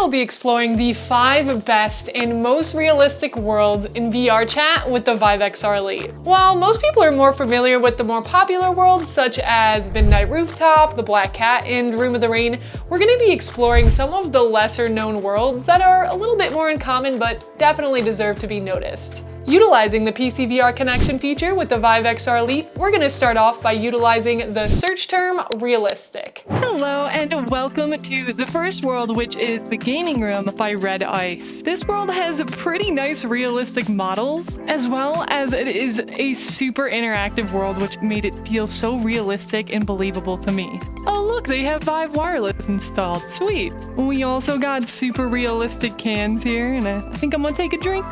will be exploring the 5 best and most realistic worlds in VRChat with the VIVE XR Elite. While most people are more familiar with the more popular worlds such as Midnight Rooftop, the Black Cat, and Room of the Rain, we're going to be exploring some of the lesser known worlds that are a little bit more uncommon but definitely deserve to be noticed. Utilizing the PC VR connection feature with the VIVE XR Elite, we're going to start off by utilizing the search term realistic. Hello and welcome to the first world, which is the gaming room by Redice. This world has pretty nice realistic models, as well as it is a super interactive world, which made it feel so realistic and believable to me. Oh look, they have VIVE Wireless installed, sweet. We also got super realistic cans here, and I think I'm gonna take a drink.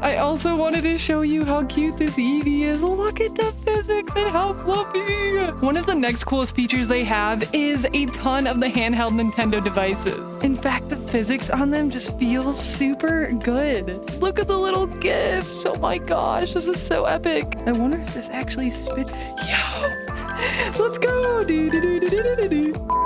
I also wanted to show you how cute this Eevee is. Look at the physics and how fluffy! One of the next coolest features they have is a ton of the handheld Nintendo devices. In fact, the physics on them just feels super good. Look at the little gifts. Oh my gosh, this is so epic. I wonder if this actually spits. Yo! Let's go!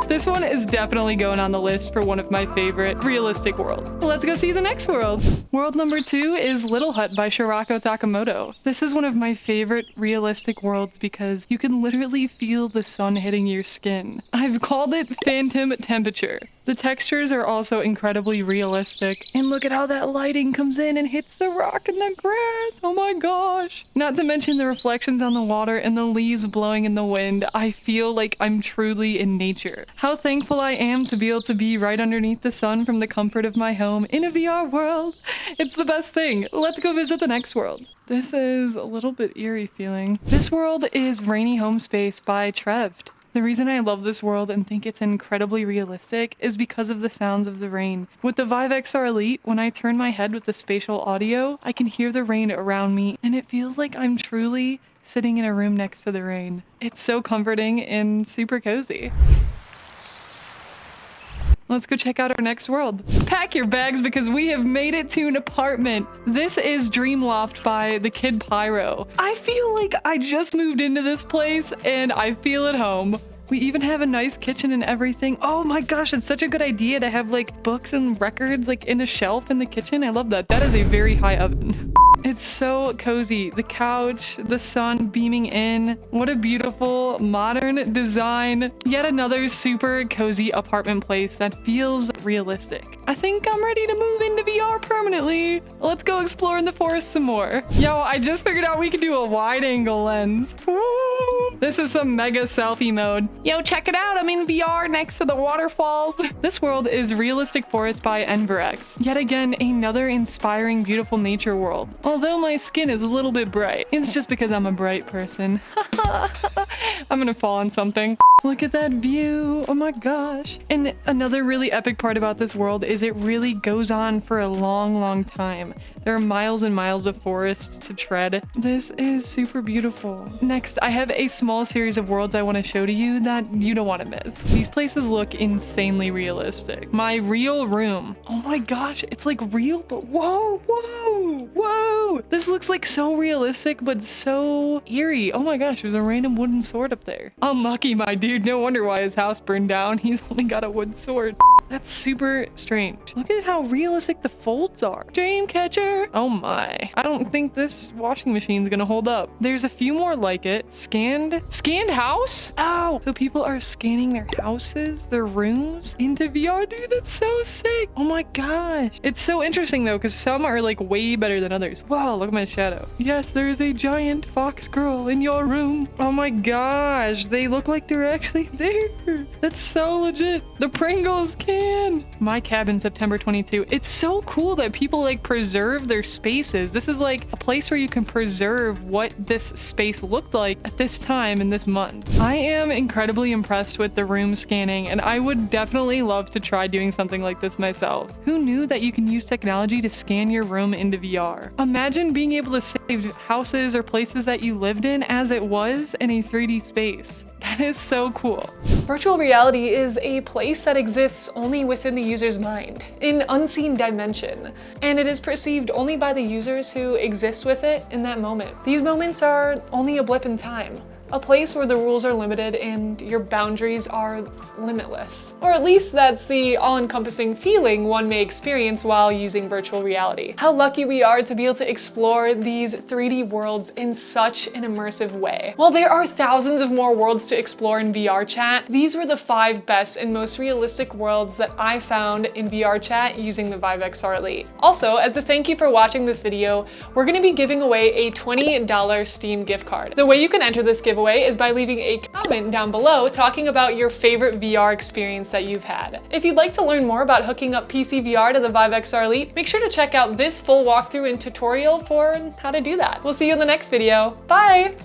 This one is definitely going on the list for one of my favorite realistic worlds. Let's go see the next world. World number 2 is Little Hut by ShirakoTakamoto. This is one of my favorite realistic worlds because you can literally feel the sun hitting your skin. I've called it phantom temperature. The textures are also incredibly realistic. And look at how that lighting comes in and hits the rock and the grass. Oh my gosh. Not to mention the reflections on the water and the leaves blowing in the wind. I feel like I'm truly in nature. How thankful I am to be able to be right underneath the sun from the comfort of my home in a VR world. It's the best thing. Let's go visit the next world. This is a little bit eerie feeling. This world is Rainy Homespace by Treved. The reason I love this world and think it's incredibly realistic is because of the sounds of the rain. With the VIVE XR Elite, when I turn my head with the spatial audio, I can hear the rain around me and it feels like I'm truly sitting in a room next to the rain. It's so comforting and super cozy. Let's go check out our next world. Pack your bags because we have made it to an apartment. This is Dream Loft by the Kid Pyro. I feel like I just moved into this place and I feel at home. We even have a nice kitchen and everything. Oh my gosh, it's such a good idea to have like books and records like in a shelf in the kitchen. I love that. That is a very high oven. It's so cozy. The couch, the sun beaming in. What a beautiful modern design. Yet another super cozy apartment place that feels realistic. I think I'm ready to move into VR permanently. Let's go explore in the forest some more. Yo, I just figured out we could do a wide angle lens. Woo! This is some mega selfie mode. Yo, check it out. I'm in VR next to the waterfalls. This world is Realistic Forest by Enverex. Yet again, another inspiring, beautiful nature world. Although my skin is a little bit bright, it's just because I'm a bright person. I'm gonna fall on something. Look at that view. Oh my gosh. And another really epic part about this world is it really goes on for a long time. There are miles and miles of forest to tread. This is super beautiful. Next, I have a small series of worlds I want to show to you that you don't want to miss. These places look insanely realistic. My real room. Oh my gosh, it's like real, but whoa. This looks like so realistic, but so eerie. Oh my gosh, there's a random wooden sword up there. Unlucky, my dude. No wonder why his house burned down. He's only got a wood sword. That's super strange. Look at how realistic the folds are. Dreamcatcher. Oh my. I don't think this washing machine's gonna hold up. There's a few more like it. Scanned house? Ow! So people are scanning their houses, their rooms into VR. Dude, that's so sick. Oh my gosh. It's so interesting though, because some are like way better than others. Whoa, look at my shadow. Yes, there's a giant fox girl in your room. Oh my gosh. They look like they're actually there. That's so legit. The Pringles can. My cabin, September 22. It's so cool that people like preserve their spaces. This is like a place where you can preserve what this space looked like at this time in this month. I am incredibly impressed with the room scanning, and I would definitely love to try doing something like this myself. Who knew that you can use technology to scan your room into VR? Imagine being able to save houses or places that you lived in as it was in a 3D space. That is so cool. Virtual reality is a place that exists only within the user's mind, an unseen dimension, and it is perceived only by the users who exist with it in that moment. These moments are only a blip in time. A place where the rules are limited and your boundaries are limitless. Or at least that's the all-encompassing feeling one may experience while using virtual reality. How lucky we are to be able to explore these 3D worlds in such an immersive way. While there are thousands of more worlds to explore in VRChat, these were the 5 best and most realistic worlds that I found in VRChat using the VIVE XR Elite. Also, as a thank you for watching this video, we're going to be giving away a $20 Steam gift card. The way you can enter this giveaway is by leaving a comment down below talking about your favorite VR experience that you've had. If you'd like to learn more about hooking up PC VR to the VIVE XR Elite, make sure to check out this full walkthrough and tutorial for how to do that. We'll see you in the next video. Bye!